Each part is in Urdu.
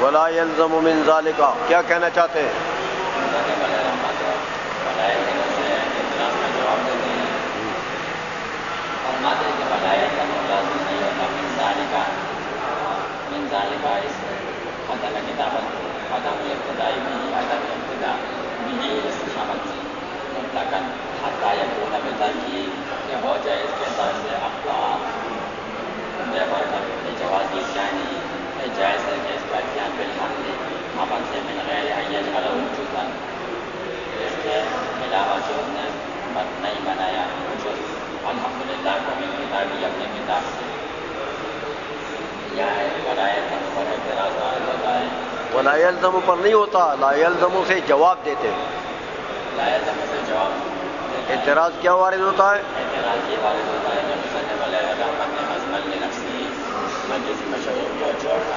ولا يلزم من ذلك، کیا کہنا چاہتے ہیں؟ ہو جائے اس کے ساتھ سے جائز ہے کہ اس کا اتیان بالحمد عمل سے من غیر ان یجعل وجودا، اس کے علاوہ جو اس نے نہیں بنایا وجود الحمدللہ کو من کتابی اپنے کتاب سے، یا ولا یلزم پر اعتراض وارد ہوتا ہے، ولا يلزم پر نہیں ہوتا، لا يلزم سے جواب دیتے ہیں، لا یلزم سے جواب اعتراض کیا وارد ہوتا ہے؟ اعتراض یہ وارد ہوتا ہے کہ مصنف علیہ الرحمۃ نے مضمن لنفسی مجلس مشہور کو چھوڑا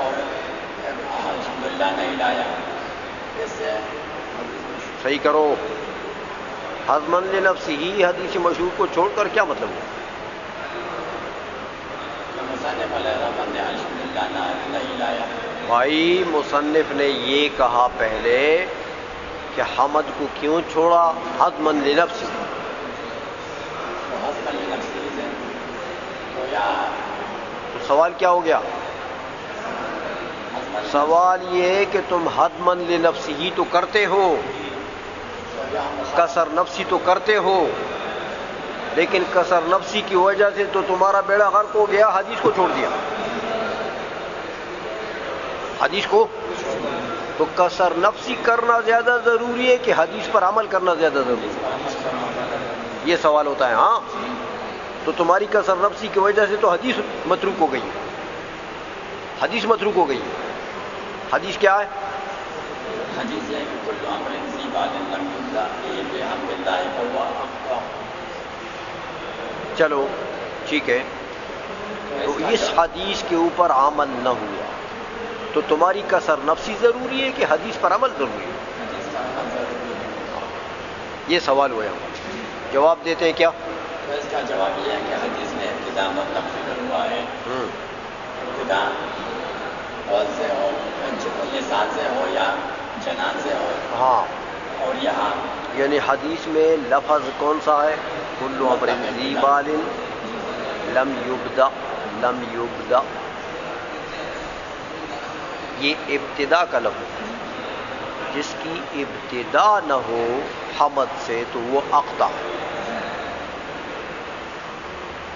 اور الحمدللہ نہیں لایا، اس سے صحیح کرو، حضمن لنفسی ہی حدیث مشہور کو چھوڑ کر کیا مطلب ہے؟ مصنف علیہ الرحمۃ نے الحمدللہ نہیں لایا، بھائی مصنف نے یہ کہا پہلے کہ حمد کو کیوں چھوڑا؟ حضمن لنفسی، تو حضمن لنفسی سے تو یا تو سوال کیا ہو گیا؟ سوال یہ ہے کہ تم حضمن لنفسی ہی تو کرتے ہو، کسر نفسی تو کرتے ہو، لیکن کسر نفسی کی وجہ سے تو تمہارا بیڑا غرق ہو گیا، حدیث کو چھوڑ دیا، حدیث کو، تو کسر نفسی کرنا زیادہ ضروری ہے کہ حدیث پر عمل کرنا زیادہ ضروری ہے؟ یہ سوال ہوتا ہے، ہاں، تو تمہاری کسر نفسی کی وجہ سے تو حدیث متروک ہو گئی، حدیث متروک ہو گئی، حدیث کیا ہے؟ حدیث ہے کہ کل امر ذی بال لم یبدا بحمد اللہ فهو اخطا، چلو ٹھیک ہے، تو اس حدیث کے اوپر عمل نہ ہوا تو تمہاری کسر نفسی ضروری ہے کہ حدیث پر عمل ضروری ہے؟ حدیث کا عمل ضروری ہے، یہ سوال ہوا ہے، جواب دیتے ہیں کیا؟ تو اس کا جواب یہ ہے کہ حدیث میں ابتدا مطلب ذکر ہوا ہے، ابتدا قول سے ہو، لسان سے ہو یا جنان سے ہو، ہاں، اور یہاں یعنی حدیث میں لفظ کون سا ہے؟ کل امر ذی بال لم یبدا، لم یبدا، یہ ابتدا کا لفظ ہے، جس کی ابتدا نہ ہو حمد سے تو وہ اقطع،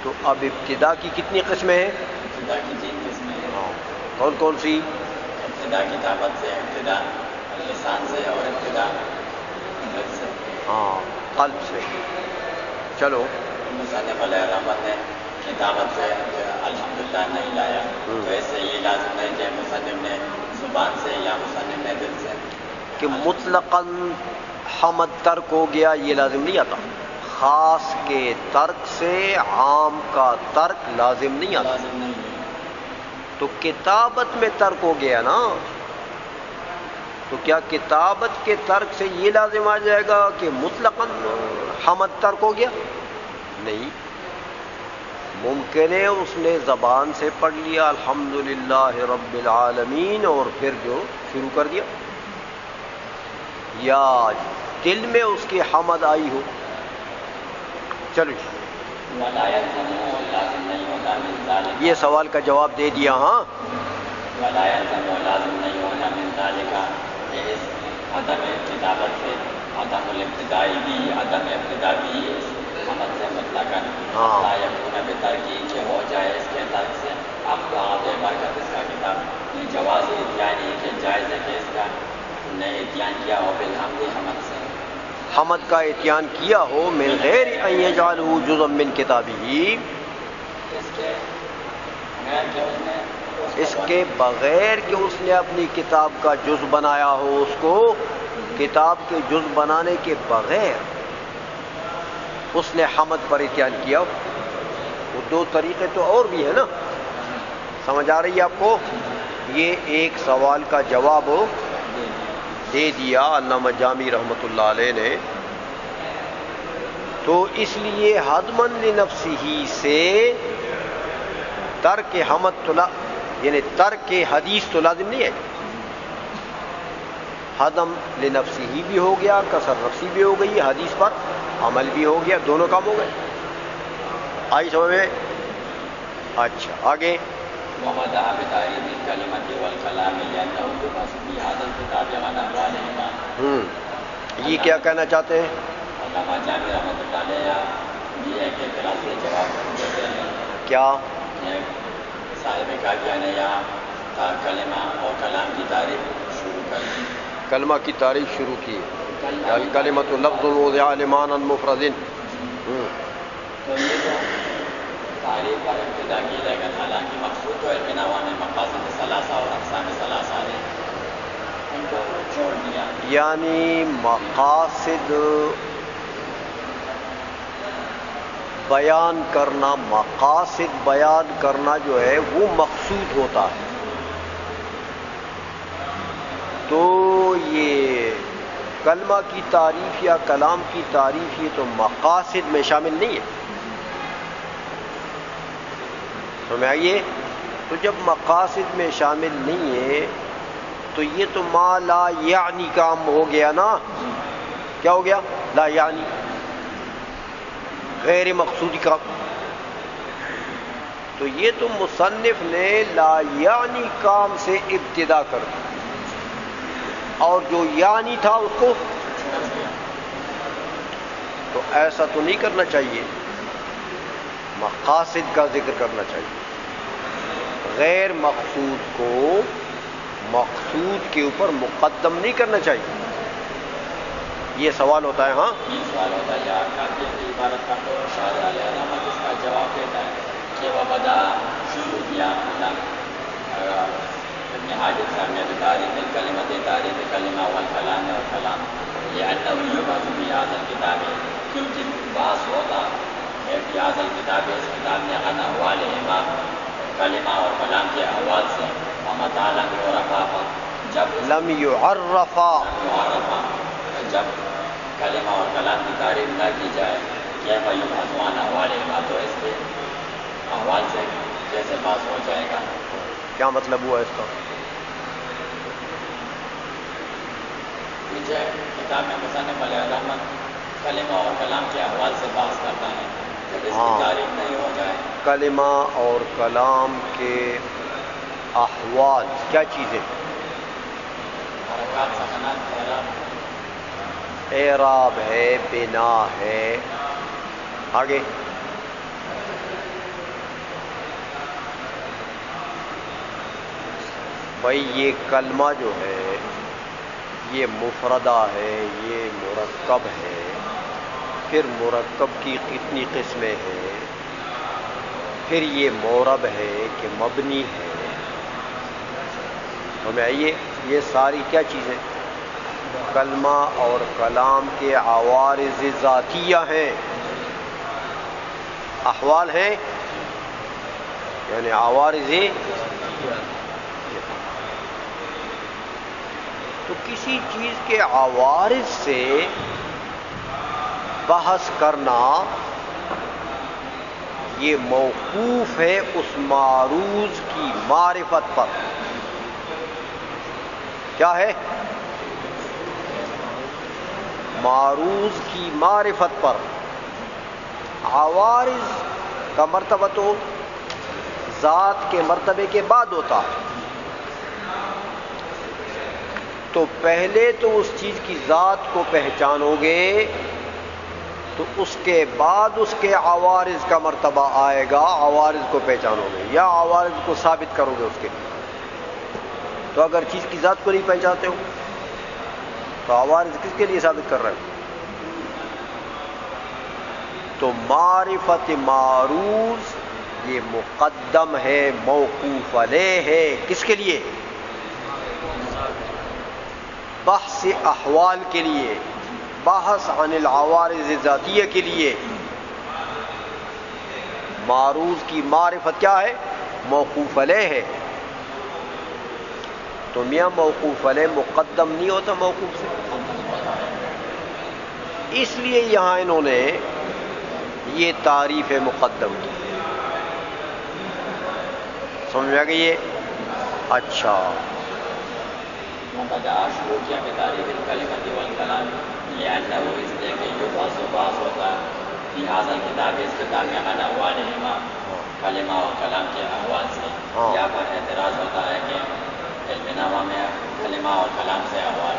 تو اب ابتدا کی کتنی قسمیں ہیں؟ ابتدا کی 3 قسمیں ہیں، ہاں، کون کون سی؟ ابتدا کتابت سے، ابتدا لسان سے، اور ابتدا قلب سے، ہاں، قلب سے، چلو، مصنف علیہ الرحمۃ نے کتابت سے الحمدللہ نہیں لایا، تو اس سے یہ لازم نہیں کہ مصنف نے زبان سے یا مصنف نے دل سے، کہ مطلقاً حمد ترک ہو گیا، یہ لازم نہیں آتا، خاص کے ترک سے عام کا ترک لازم نہیں آتا، لازم نہیں ہے، تو کتابت میں ترک ہو گیا نا، تو کیا کتابت کے ترک سے یہ لازم آ جائے گا کہ مطلقاً حمد ترک ہو گیا؟ نہیں، ممکن ہے اس نے زبان سے پڑھ لیا الحمدللہ رب العالمین اور پھر جو شروع کر دیا، یا دل میں اس کی حمد آئی ہو، چلو ولا یلزم لازم نہیں ہوتا من ذالک، یہ سوال کا جواب دے دیا، ہاں، ولا یلزم لازم نہیں ہونا من ذالک، اس عدم کتابت سے عدم الابتدائی بھی، عدم ابتدا بھی حمد سے مطلقاً ہاں، لا یکون بترکی، کہ ہو جائے اس کے ترک سے اقطع بے برکت اس کا کتاب، یہ جواز اتیان ہی کہ جائز ہے کہ اس کا نے اتیان کیا ہو بالحمد حمد سے، حمد کا اتیان کیا ہو من غیر ان یجعلہ جزءا من کتابہ، اس کے غیر کہ اس نے اس کے بغیر کہ اس نے اپنی کتاب کا جز بنایا ہو، اس کو کتاب کے جز بنانے کے بغیر اس نے حمد پر اتیان کیا ہو، وہ 2 طریقے تو اور بھی ہیں نا، سمجھ آ رہی ہے آپ کو؟ یہ ایک سوال کا جواب دے دیا علامہ جامی رحمۃ اللہ علیہ نے، تو اس لیے حضمن لنفسہ سے ترک حمد یعنی ترک حدیث تو لازم نہیں ہے. حدم لنفسی ہی بھی ہو گیا، کسر نفسی بھی ہو گئی، حدیث پر عمل بھی ہو گیا، دونوں کام ہو گئے. آئی سمجھ میں؟ اچھا آگے. ومدع بتعريف الكلمة والكلام لأنه يبحث في هذا الكتاب عن أحوال الإمام. یہ کیا کہنا چاہتے ہیں؟ علامہ جامی رحمۃ اللہ علیہ یہ ہے کہ اعتراض کے جواب دیتے ہیں. کیا؟ صاحب کافیہ نے یہاں کلمہ اور کلام کی تعریف شروع کر دی. کلمہ کی تعریف شروع کی. الکلمۃ لفظ وضع لمعنى مفرد. تو یہ جو تعریف پر ابتدا کی جائے گا، حالانکہ مقصود تو علم نوا میں مقاصد ثلاثہ اور اقسام ثلاثہ ہے، ان کو چھوڑ دیا. یعنی مقاصد بیان کرنا، مقاصد بیان کرنا جو ہے وہ مقصود ہوتا ہے. تو یہ کلمہ کی تعریف یا کلام کی تعریف یہ تو مقاصد میں شامل نہیں ہے. سمجھ آئیے؟ تو جب مقاصد میں شامل نہیں ہے تو یہ تو ما لا یعنی کام ہو گیا نا. کیا ہو گیا؟ لا یعنی، غیر مقصودی کام. تو یہ تو مصنف نے لا یعنی کام سے ابتدا کر دی اور جو یعنی تھا اس کو. تو ایسا تو نہیں کرنا چاہیے، مقاصد کا ذکر کرنا چاہیے. غیر مقصود کو مقصود کے اوپر مقدم نہیں کرنا چاہیے. یہ سوال ہوتا ہے. ہاں یہ سوال ہوتا ہے یا کافی عبارت کا تو شاہ علیہ رحمت اس کا جواب دیتا ہے کہ وہ بدا شروع کیا ابن حاجب صاحب نے تعریف کلمت تعریف کلمہ والکلام اور کلام یہ انه یبحث فی هذا الکتاب، کیونکہ بحث ہوتا ہے فی هذا الکتاب، اس کتاب میں عن احوال امام کلمہ اور کلام کے احوال سے. ومتى لم يعرفا، جب لم یعرفا، جب کلمہ اور کلام کی تعریف نہ کی جائے، کیف یبحث عن احوال امام، تو اس کے احوال سے کیسے بحث ہو جائے گا. کیا مطلب ہوا اس کا؟ پیچھے کتاب میں مصنف علیہ رحمت کلمہ اور کلام کے احوال سے بحث کرتا ہے. جب اس کی تعریف نہیں ہو جائے، کلمہ اور کلام کے احوال کیا چیزیں؟ حرکات، سکنات، اعراب ہے، بنا ہے. آگے بھائی یہ کلمہ جو ہے یہ مفردہ ہے، یہ مرکب ہے. پھر مرکب کی کتنی قسمیں ہیں، پھر یہ معرب ہے کہ مبنی ہے. ہمیں آئیے یہ ساری کیا چیزیں؟ کلمہ اور کلام کے عوارض ذاتیہ ہیں، احوال ہیں، یعنی عوارض. تو کسی چیز کے عوارض سے بحث کرنا یہ موقوف ہے اس معروض کی معرفت پر. کیا ہے؟ معروض کی معرفت پر. عوارض کا مرتبہ تو ذات کے مرتبے کے بعد ہوتا ہے. تو پہلے تو اس چیز کی ذات کو پہچانو گے تو اس کے بعد اس کے عوارض کا مرتبہ آئے گا. عوارض کو پہچانو گے یا عوارض کو ثابت کرو گے اس کے. تو اگر چیز کی ذات کو نہیں پہچانتے ہو تو عوارض کس کے لیے ثابت کر رہے ہو؟ تو معرفت معروض یہ مقدم ہے، موقوف علیہ ہے. کس کے لیے؟ بحث احوال کے لیے، بحث عن العوارض ذاتیہ کے لیے. معروض کی معرفت کیا ہے؟ موقوف علیہ ہے. تو میاں موقوف علیہ مقدم نہیں ہوتا موقوف سے. اس لیے یہاں انہوں نے یہ تعریف مقدم کی. سمجھ میں آ گئی ہے؟ اچھا، وقد شروع کیا بتعریف الکلمۃ والکلام لأنہ اس لیے کہ یبحث بحث ہوتا فی ھذا الکتاب، اس کتاب میں عن احوالہما، کلمہ اور کلام کے احوال سے. یہاں پر اعتراض ہوتا ہے کہ علم نحو میں کلمہ اور کلام سے احوال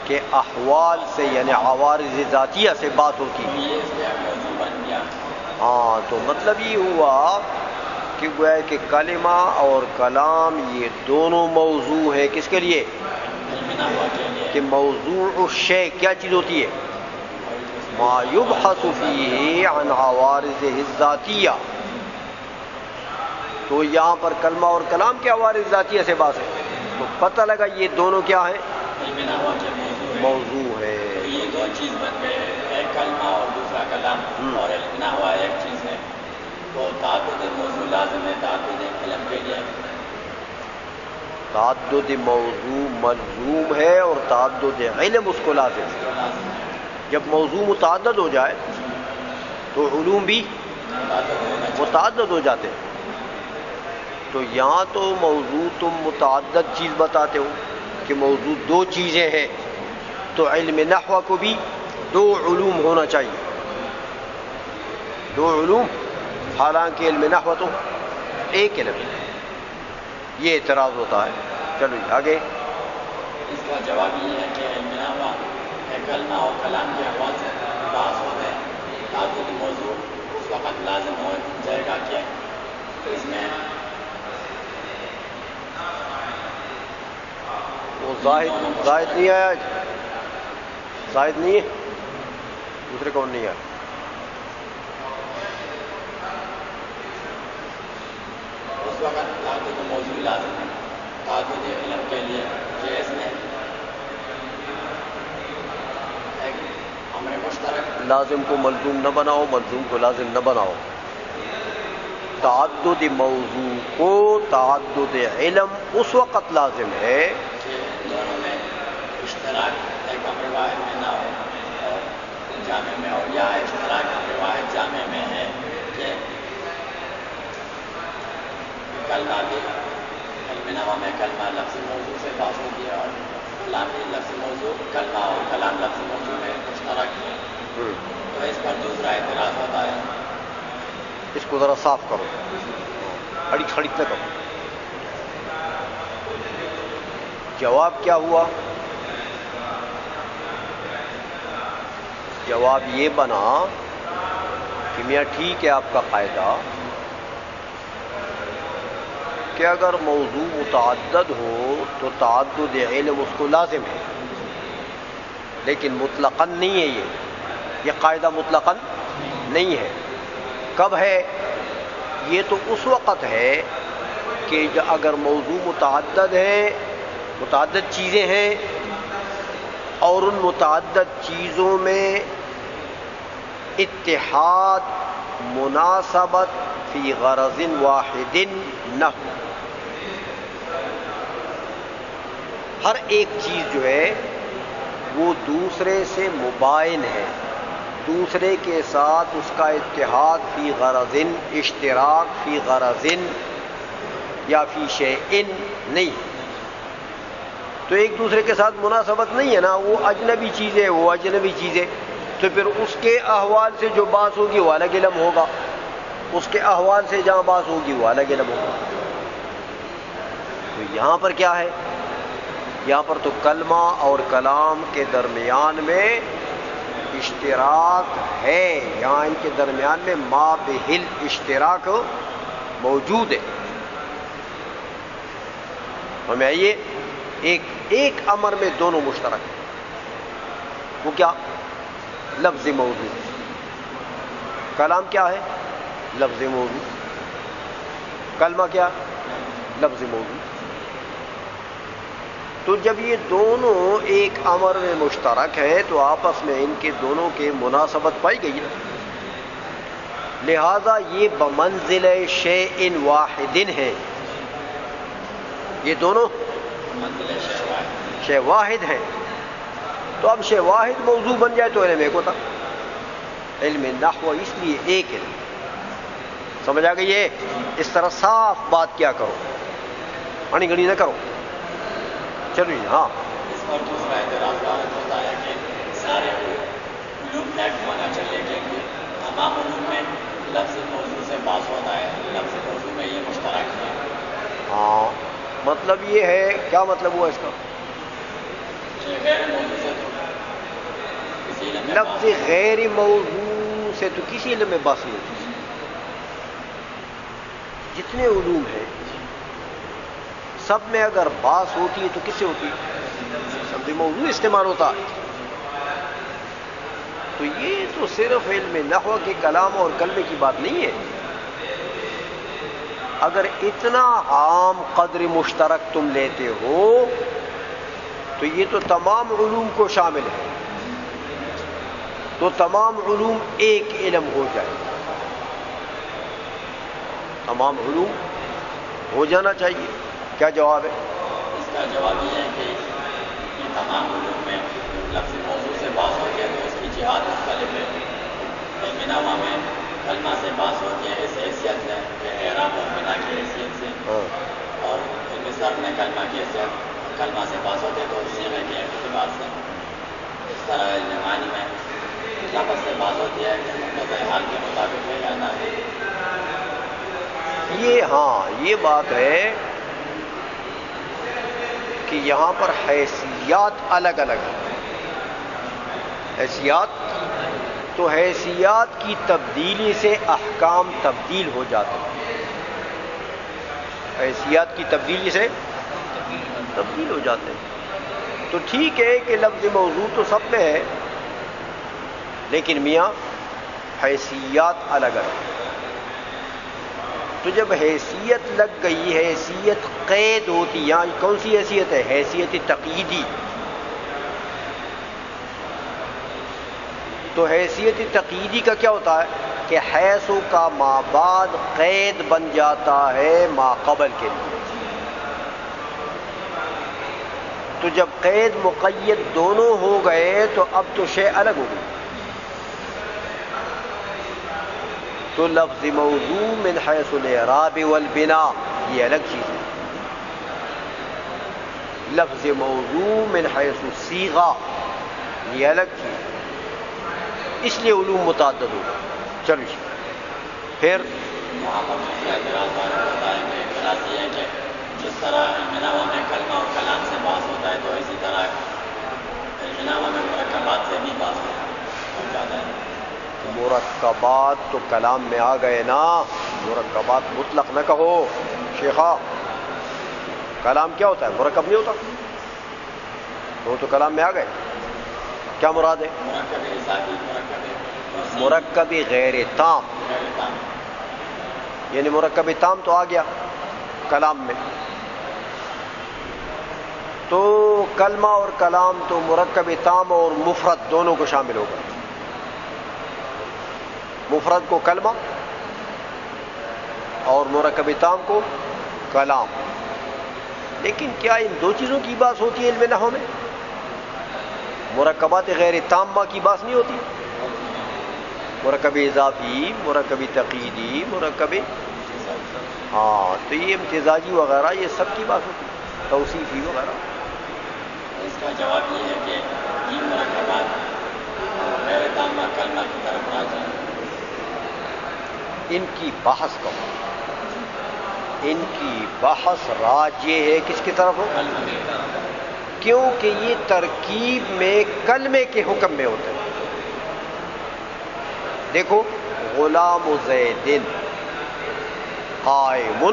کہ احوال سے یعنی عوارض ذاتیہ سے بات ہوتی ہے. یہ اس لیے موضوع بن گیا. ہاں، تو مطلب یہ ہوا کہ گویا کہ کلمہ اور کلام یہ دونوں موضوع ہے کس کے لیے؟ علم نحو کے لیے. کہ موضوع الشیء کیا چیز ہوتی ہے؟ ما یبحث فیہ عن عوارض الذاتیہ. تو یہاں پر کلمہ اور کلام کے عوارض ذاتیہ سے بات ہے، تو پتہ لگا یہ دونوں کیا ہیں؟ علم نحو کے موضوع ہے. تو یہ دو چیز بن گئے، ایک کلمہ اور دوسرا کلام، اور علم نحو ایک چیز ہے. تو تعدد موضوع لازم ہے تعدد علم کے لیے. تعدد موضوع ملزوم ہے اور تعدد علم اس کو لازم ہے. جب موضوع متعدد ہو جائے تو علوم بھی متعدد ہو جاتے ہیں. تو یہاں تو موضوع تم متعدد چیز بتاتے ہو کہ موضوع دو چیزیں ہیں، تو علم نحو کو بھی دو علوم ہونا چاہیے، دو علوم، حالانکہ علم نحو تو ایک علم ہے. یہ اعتراض ہوتا ہے. چلو آگے. اس کا جواب یہ ہے کہ علم نحو کلمہ اور کلام کے احوال سے بحث ہوتے ہیں. تعدد موضوع اس وقت لازم ہو جائے گا کہ اس میں وہ زائد نہیں آیا، زائد نہیں ہے، دوسرے کون نہیں آیا. اس وقت تعدد موضوع لازم ہے تعدد علم کے لیے کہ اس میں ایک امر مشترک. لازم کو ملزوم نہ بناؤ، ملزوم کو لازم نہ بناؤ. تعدد موضوع کو تعدد علم اس وقت لازم ہے دونوں میں اشتراک ایک امر واحد میں نہ ہو اور جامع میں ہو، یا اشتراک امر واحد جامع میں ہے کہ کلمہ بھی علم نحو میں کلمہ لفظ موضوع سے بات ہوتی ہے اور کلام بھی لفظ موضوع، کلمہ اور کلام لفظ موضوع میں مشترک ہے. تو اس پر دوسرا اعتراض ہوتا ہے. اس کو ذرا صاف کرو، کھڑی کھڑی نہ کرو. جواب کیا ہوا؟ جواب یہ بنا کہ میاں ٹھیک ہے آپ کا قاعدہ کہ اگر موضوع متعدد ہو تو تعدد علم اس کو لازم ہے، لیکن مطلقاً نہیں ہے. یہ قاعدہ مطلقاً نہیں ہے. کب ہے؟ یہ تو اس وقت ہے کہ اگر موضوع متعدد ہے، متعدد چیزیں ہیں اور ان متعدد چیزوں میں اتحاد مناسبت فی غرض واحد نہ ہو. ہر ایک چیز جو ہے وہ دوسرے سے مباین ہے، دوسرے کے ساتھ اس کا اتحاد فی غرض، اشتراک فی غرض یا فی شیء نہیں. تو ایک دوسرے کے ساتھ مناسبت نہیں ہے نا، وہ اجنبی چیزیں، وہ اجنبی چیزیں. تو پھر اس کے احوال سے جو بات ہوگی وہ الگ علم ہوگا، اس کے احوال سے جہاں بات ہوگی وہ الگ علم ہوگا. تو یہاں پر کیا ہے؟ یہاں پر تو کلمہ اور کلام کے درمیان میں اشتراک ہے، یہاں ان کے درمیان میں ما بہل اشتراک موجود ہے. ہمیں آئیے ایک امر میں دونوں مشترک ہیں. وہ کیا؟ لفظ موضوع. کلام کیا ہے؟ لفظ موضوع. کلمہ کیا؟ لفظ موضوع. تو جب یہ دونوں ایک امر میں مشترک ہیں تو آپس میں ان کے دونوں کے مناسبت پائی گئی ہے. لہذا یہ بمنزل شیء واحد ہیں، یہ دونوں شے واحد ہیں. تو اب شے واحد موضوع بن جائے تو علم ایک ہوتا. علم نحو اس لیے ایک علم. سمجھ آ گئی ہے؟ اس طرح صاف بات کیا کرو. اڑی گھڑی نہ کرو. چلو جی. ہاں اس پر دوسرا اعتراض ہوتا ہے کہ سارے علوم ایک ہونا چاہیے کہ تمام علوم میں لفظ موضوع سے باز ہوتا ہے, لفظ موضوع میں یہ مشترک ہے. ہاں مطلب یہ ہے, کیا مطلب ہوا اس کا؟ غیر موضوع سے تو کسی علم میں لفظ غیر موضوع سے تو کسی علم میں بحث نہیں ہوتی. جتنے علوم ہیں سب میں اگر بحث ہوتی ہے تو کس سے ہوتی ہے؟ لفظ موضوع استعمال ہوتا ہے. تو یہ تو صرف علم نحو کے کلام اور کلمے کی بات نہیں ہے. اگر اتنا عام قدر مشترک تم لیتے ہو تو یہ تو تمام علوم کو شامل ہے, تو تمام علوم ایک علم ہو جائے. تمام علوم ہو جانا چاہیے. کیا جواب ہے؟ اس کا جواب یہ ہے کہ یہ تمام علوم میں لفظ موضوع سے باز ہوتی ہے تو اس کی جہاد مختلف ہے. علم نحو میں کلمہ سے باز ہوتی ہے اس حیثیت سے کہ اعراب اور بنا کی حیثیت سے, اور علم صرف میں کلمہ کی حیثیت کلمہ سے باز ہوتے تو صیغے کے اعتبار سے. اس طرح علم معانی میں لفظ سے باز ہوتی ہے کہ مقتضی حال کے مطابق ہے یا نہ ہے. یہ ہاں یہ بات ہے کہ یہاں پر حیثیات الگ الگ ہیں. حیثیات تو حیثیات کی تبدیلی سے احکام تبدیل ہو جاتے ہیں. حیثیات کی تبدیلی سے تبدیل ہو جاتے ہیں. تو ٹھیک ہے کہ لفظ موضوع تو سب میں ہے, لیکن میاں حیثیات الگ الگ. تو جب حیثیت لگ گئی, حیثیت قید ہوتی, یہاں کون سی حیثیت ہے؟ حیثیت تقییدی. تو حیثیت تقییدی کا کیا ہوتا ہے کہ حیث کا ما بعد قید بن جاتا ہے ما قبل کے لیے. تو جب قید مقید دونوں ہو گئے تو اب تو شے الگ ہو گئی. تو لفظ موضوع من حیث الاعراب والبناء یہ الگ چیز ہے. لفظ موضوع من حیث الصیغہ یہ الگ چیز ہے. اس لیے علوم متعدد ہوگا. چلو پھر یہاں پر دوسرا اعتراض ہوتا ہے کہ اعتراض یہ ہے کہ جس طرح علم نحو میں کلمہ اور کلام سے باز ہوتا ہے تو اسی طرح علم نحو میں مرکبات سے بھی باز ہو جاتا ہے. مرکبات تو کلام میں آ گئے نا. مرکبات مطلق نہ کہو شیخا. کلام کیا ہوتا ہے؟ مرکب نہیں ہوتا. وہ تو کلام میں آ گئے. کیا مراد ہے؟ مرکب اضافی, مرکب غیر تام, یعنی مرکب تام تو آ گیا کلام میں. تو کلمہ اور کلام تو مرکب تام اور مفرد دونوں کو شامل ہوگا. مفرد کو کلمہ اور مرکب تام کو کلام. لیکن کیا ان دو چیزوں کی بات ہوتی ہے علم نحو میں؟ مرکبات غیر تامہ کی بات نہیں ہوتی. مرکب اضافی, مرکب تقییدی, مرکب ہاں تو یہ امتزاجی وغیرہ یہ سب کی بات ہوتی ہے, توصیفی وغیرہ. اس کا جواب یہ ہے کہ یہ مرکبات غیر تامہ کلمہ کی طرف راجع ہیں. ان کی بحث کرو, ان کی بحث راجع ہے کس کی طرف ہو؟ کلمہ کی طرف. کیونکہ یہ ترکیب میں کلمے کے حکم میں ہوتے ہیں. دیکھو غلام زید قائم,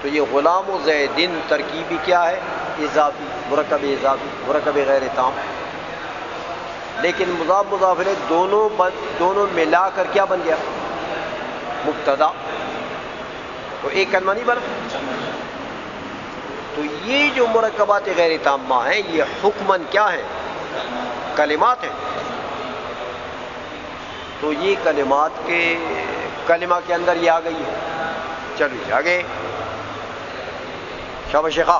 تو یہ غلام زید ترکیبی کیا ہے؟ اضافی, مرکب اضافی, مرکب غیر تام. لیکن مضاف مضاف الیہ دونوں ملا کر کیا بن گیا؟ مبتدا. تو ایک کلمہ نہیں بنا. تو یہ جو مرکبات غیر تامہ ہیں یہ حکماً کیا ہیں؟ کلمات ہیں. تو یہ کلمات کے کلمہ کے اندر یہ آ گئی ہے. چلو آگے شاباش شیخا.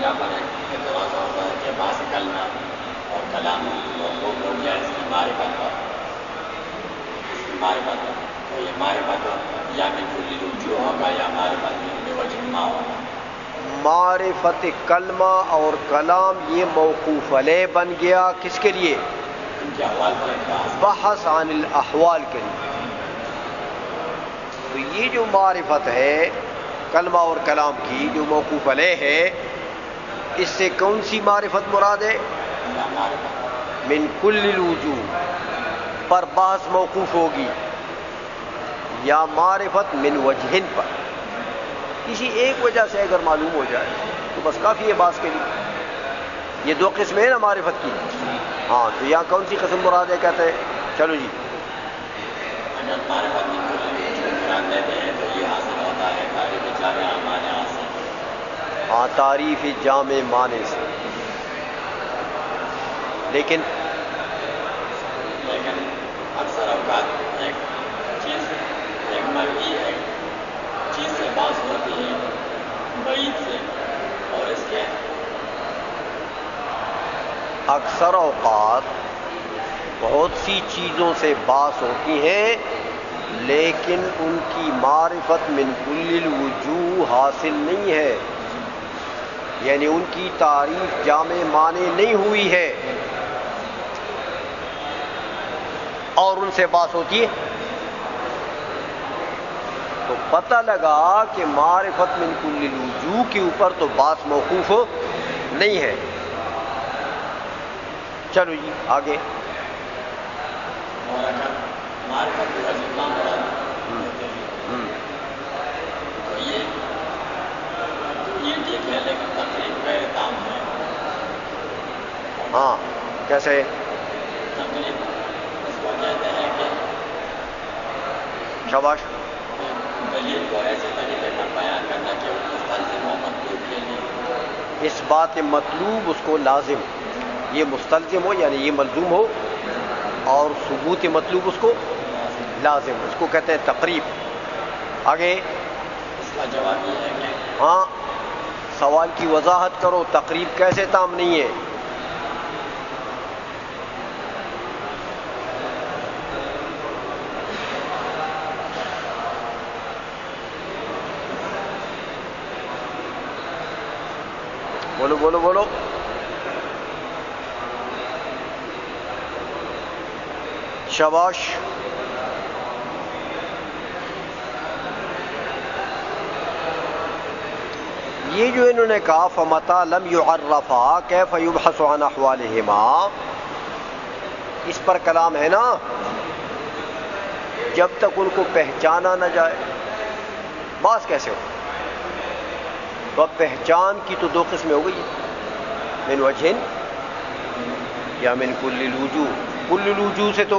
یہاں پر اعتراض ہوتا ہے کہ بعض کلمہ اور کلام مرغوب ہو گیا اس کی معرفت پر, تو معرفت یا من کل الوجوہ ہوگا یا معرفت من وجہ ما ہوگا؟ معرفت کلمہ اور کلام یہ موقوف علیہ بن گیا کس کے لیے؟ ان کے احوال کے اعتبار بحث عن الاحوال کے لیے. تو یہ جو معرفت ہے کلمہ اور کلام کی جو موقوف علیہ ہے، اس سے کون سی معرفت مراد ہے؟ یا معرفت من کل الوجوہ پر بحث موقوف ہوگی، یا معرفت من وجہن پر. کسی ایک وجہ سے اگر معلوم ہو جائے تو بس کافی ہے بحث کے لیے. یہ دو قسمیں ہیں نا معرفت کی. ہاں تو یہاں کون سی قسم مراد ہے کہتے ہیں؟ چلو جی. اگر معرفت من کل الوجوہ مراد لیتے ہیں تو یہ حاصل ہوتا ہے تعریف جامع معنی سے. ہاں تعریف جامع معنی سے. لیکن اکثر اوقات ایک چیز ایک مرئی ایک چیز سے باز ہوتی ہے بعید سے، اور اس کے اکثر اوقات بہت سی چیزوں سے باس ہوتی ہیں لیکن ان کی معرفت من کل الوجوہ حاصل نہیں ہے، یعنی ان کی تعریف جامع معنی نہیں ہوئی ہے اور ان سے باس ہوتی ہے. تو پتہ لگا کہ معرفت من کل الوجوہ کے اوپر تو باس موقوف نہیں ہے. چلو جی آگے. اور اگر معرفت وجہ ما مراد تو یہ ٹھیک ہے لیکن تقریب غیر تام ہے. ہاں کیسے؟ تقریب اس کو کہتے ہیں کہ شاباش. دلیل کو ایسے طریقے پر بیان کرنا کہ وہ مستلزم و مطلوب کے لیے اس بات مطلوب اس کو لازم، یہ مستلزم ہو یعنی یہ ملزوم ہو، اور ثبوت مطلوب اس کو لازم، اس کو کہتے ہیں تقریب. آگے. اس کا جواب یہ ہے کہ ہاں سوال کی وضاحت کرو، تقریب کیسے تام نہیں ہے؟ بولو بولو بولو. شاباش. یہ جو انہوں نے کہا فمتا لم يعرفا کیف يبحث عن احوالهما، اس پر کلام ہے نا. جب تک ان کو پہچانا نہ جائے باس کیسے ہو؟ تو اب پہچان کی تو دو قسمیں ہو گئی، من وجہن یا من کل الوجوہ. کل الوجوہ سے تو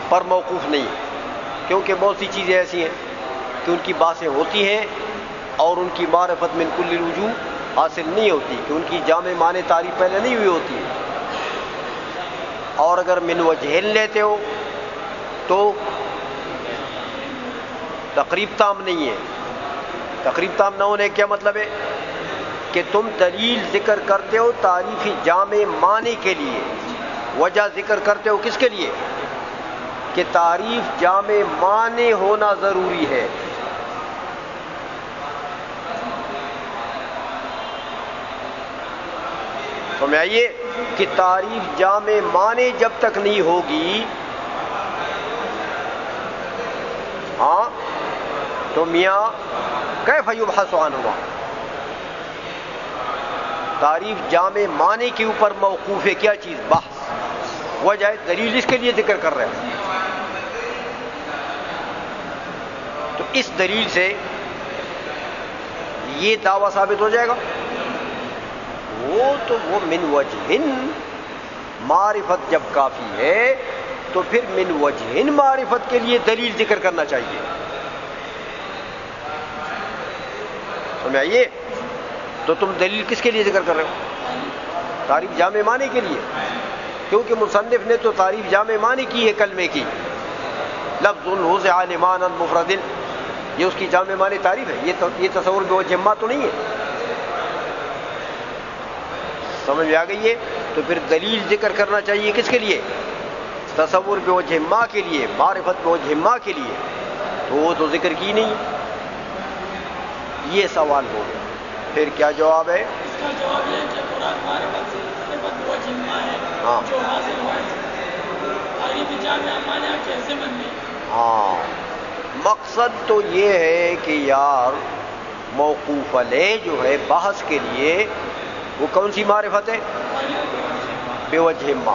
پر موقوف نہیں، کیونکہ بہت سی چیزیں ایسی ہیں کہ ان کی باتیں ہوتی ہیں اور ان کی معرفت من کل الوجوہ حاصل نہیں ہوتی، کہ ان کی جامع معنی تعریف پہلے نہیں ہوئی ہوتی. اور اگر من وجہن لیتے ہو تو تقریب تام نہیں ہے. تقریب تام نہ ہونے کیا مطلب ہے؟ کہ تم دلیل ذکر کرتے ہو تعریف جامع معنی کے لیے، وجہ ذکر کرتے ہو کس کے لیے؟ کہ تعریف جامع معنی ہونا ضروری ہے. سمجھ آئیے کہ تعریف جامع معنی جب تک نہیں ہوگی ہاں تو میاں کیف یبحث عنہما، تعریف جامع معنی کے اوپر موقوف ہے کیا چیز؟ بحث. وجہ دلیل اس کے لیے ذکر کر رہے ہیں. تو اس دلیل سے یہ دعویٰ ثابت ہو جائے گا. وہ من وجہن معرفت جب کافی ہے تو پھر من وجہن معرفت کے لیے دلیل ذکر کرنا چاہیے. سمجھ آئیے؟ تو تم دلیل کس کے لیے ذکر کر رہے ہو؟ تعریف جامع معنی کے لیے، کیونکہ مصنف نے تو تعریف جامع معنی کی ہے کلمے کی. لفظ وضع لمعنى مفرد، یہ اس کی جامع معنی تعریف ہے. یہ تصور بوجہ ما تو نہیں ہے. سمجھ میں آ گئی ہے؟ تو پھر دلیل ذکر کرنا چاہیے کس کے لیے؟ تصور بوجہ ما کے لیے، معرفت بوجہ ما کے لیے. تو وہ تو ذکر کی نہیں. یہ سوال ہو گیا. پھر کیا جواب ہے؟ اس کا جواب یہ ہے کہ قرآن معرفت سے معرفت وہ جمع ہے ہاں جو حاصل ہوا ہے تعریف جامعہ مانع کے ضمن میں. ہاں مقصد تو یہ ہے کہ یار موقوف علیہ جو ہے بحث کے لیے وہ کون سی معرفت ہے؟ بے وجہ ما.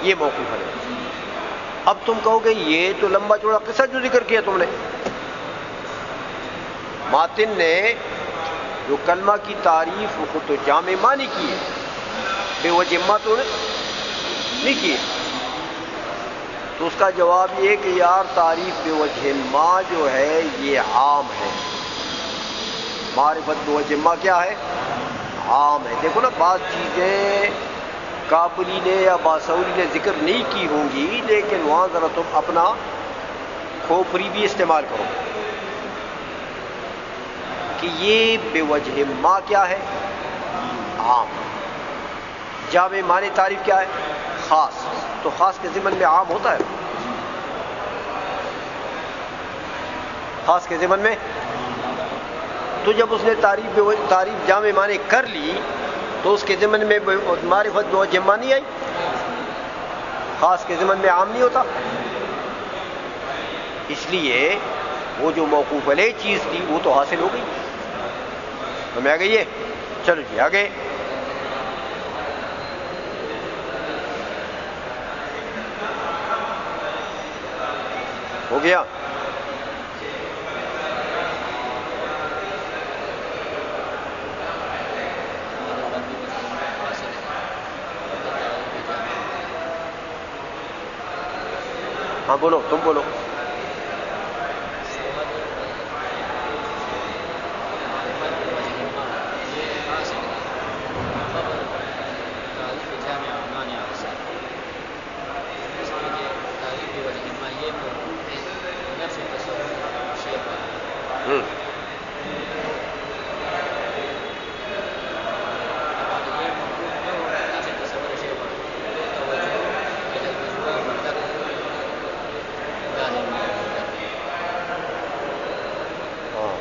یہ موقوف علیہ. اب تم کہو گے یہ تو لمبا چوڑا قصہ جو ذکر کیا تم نے. ماتن نے جو کلمہ کی تعریف وہ خود تو جامع معنی کی ہے، بے وجہ ما تو نہیں کی ہے. تو اس کا جواب یہ کہ یار تعریف بے وجہ ما جو ہے یہ عام ہے. معرفت بے وجہ ما کیا ہے؟ عام ہے. دیکھو نا بعض چیزیں کابلی نے یا باسوری نے ذکر نہیں کی ہوں گی، لیکن وہاں ذرا تم اپنا کھوپری بھی استعمال کرو کہ یہ بے وجہ ما کیا ہے؟ عام. جامع معنی تعریف کیا ہے؟ خاص. تو خاص کے ضمن میں عام ہوتا ہے؟ خاص کے ضمن میں. تو جب اس نے تعریف جامع معنی کر لی تو اس کے ضمن میں معرفت بے وجہ ما نہیں آئی؟ خاص کے ضمن میں عام نہیں ہوتا؟ اس لیے وہ جو موقوف علیہ چیز تھی وہ تو حاصل ہو گئی. ہمیں آ گئی ہے. چلو جی آگے. ہو گیا. ہاں بولو، تم بولو.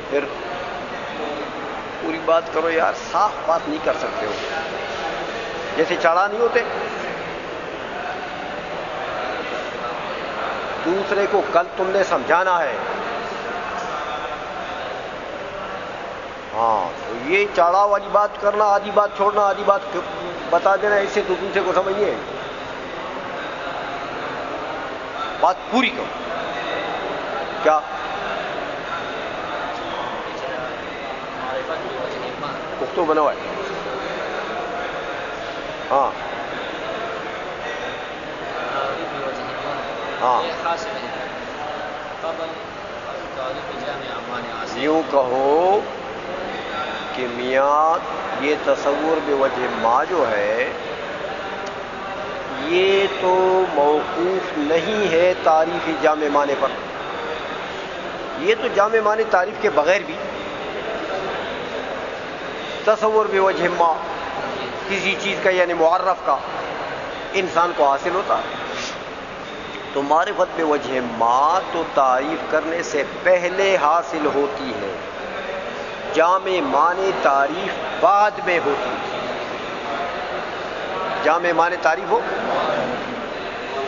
پھر پوری بات کرو یار، صاف بات نہیں کر سکتے ہو. جیسے چڑھا نہیں ہوتے، دوسرے کو کل تم نے سمجھانا ہے. ہاں تو یہ چاڑا والی بات کرنا، آدھی بات چھوڑنا، آدھی بات بتا دینا، اس سے تو دوسرے کو سمجھیے. بات پوری کرو. کیا پختو بنا ہوا ہے؟ ہاں ہاں. یوں کہو کہ میاں یہ تصور بے وجہ ما جو ہے یہ تو موقوف نہیں ہے تعریف جامع معنی پر. یہ تو جامع معنی تعریف کے بغیر بھی تصور بے وجہ ما کسی چیز کا یعنی معرف کا انسان کو حاصل ہوتا. تو معرفت بے وجہ ما تو تعریف کرنے سے پہلے حاصل ہوتی ہے، جامع معنی تعریف بعد میں ہوتی ہے. جامع معنی تعریف ہو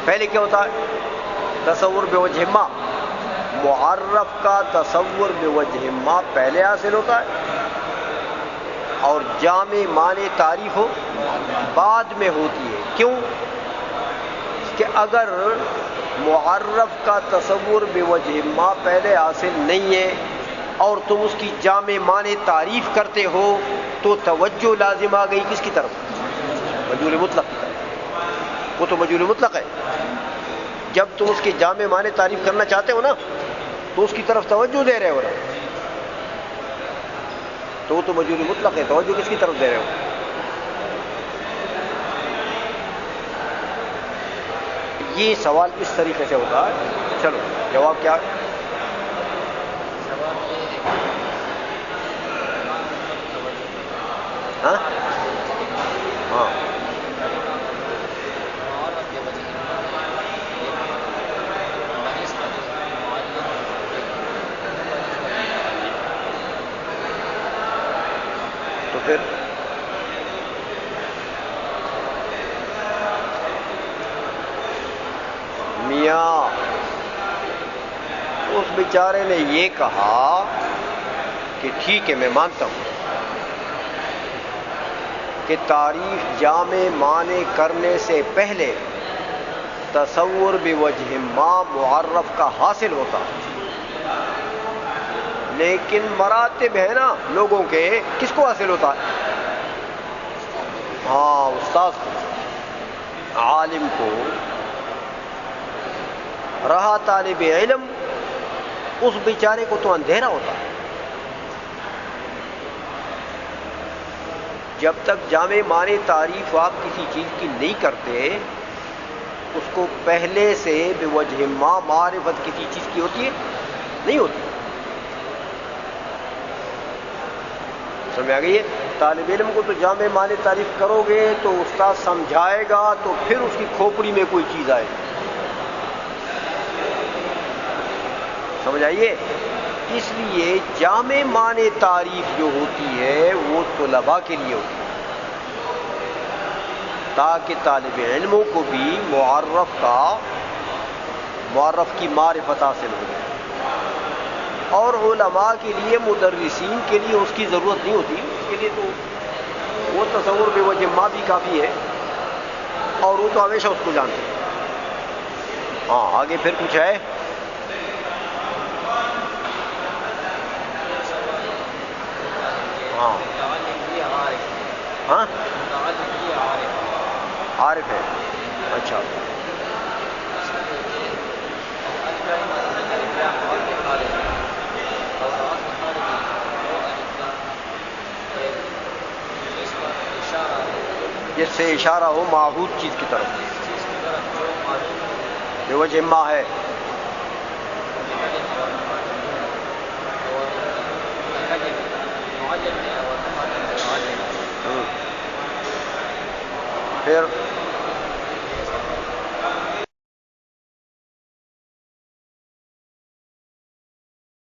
پہلے کیا ہوتا ہے؟ تصور بے وجہ ما. معرف کا تصور بے وجہ ما پہلے حاصل ہوتا ہے اور جامع معنی تعریف ہو بعد میں ہوتی ہے. کیوں؟ کہ اگر معرف کا تصور بے وجہ ما پہلے حاصل نہیں ہے اور تم اس کی جامع معنی تعریف کرتے ہو تو توجہ لازم آ گئی کس کی طرف؟ مجہول مطلق کی طرف. وہ تو مجہول مطلق ہے. جب تم اس کی جامع معنی تعریف کرنا چاہتے ہو نا تو اس کی طرف توجہ دے رہے ہو نا، تو وہ تو مجہول مطلق ہے. توجہ کس کی طرف دے رہے ہو؟ یہ سوال اس طریقے سے ہوتا ہے. چلو جواب کیا ہے؟ ہاں ہاں پھر میاں اس بیچارے نے یہ کہا کہ ٹھیک ہے میں مانتا ہوں کہ تعریف جامع معنی کرنے سے پہلے تصور بوجہ ما معرف کا حاصل ہوتا، لیکن مراتب ہے نا لوگوں کے، کس کو حاصل ہوتا ہے؟ ہاں استاد کو، عالم کو۔ رہا طالب علم، اس بیچارے کو تو اندھیرا ہوتا ہے۔ جب تک جامع معنی تعریف آپ کسی چیز کی نہیں کرتے، اس کو پہلے سے بوجہ ما معرفت کسی چیز کی ہوتی ہے نہیں ہوتی۔ سمجھ آ گئی ہے؟ طالب علم کو تو جامع معنی تعریف کرو گے تو استاد سمجھائے گا تو پھر اس کی کھوپڑی میں کوئی چیز آئے گی، سمجھ آئیے؟ اس لیے جامع معنی تعریف جو ہوتی ہے وہ طلباء کے لیے ہوتی ہے، تاکہ طالب علموں کو بھی معرف کی معرفت حاصل ہو جائے، اور علماء کے لیے، مدرسین کے لیے اس کی ضرورت نہیں ہوتی، اس کے لیے تو وہ تصور بے وجہ ما بھی کافی ہے، اور وہ تو ہمیشہ اس کو جانتے ہیں۔ ہاں آگے پھر کچھ ہے؟ ہاں ہاں عارف ہے، اچھا جس سے اشارہ ہو معہود چیز کی طرف، بے وجہ ما ہے۔ پھر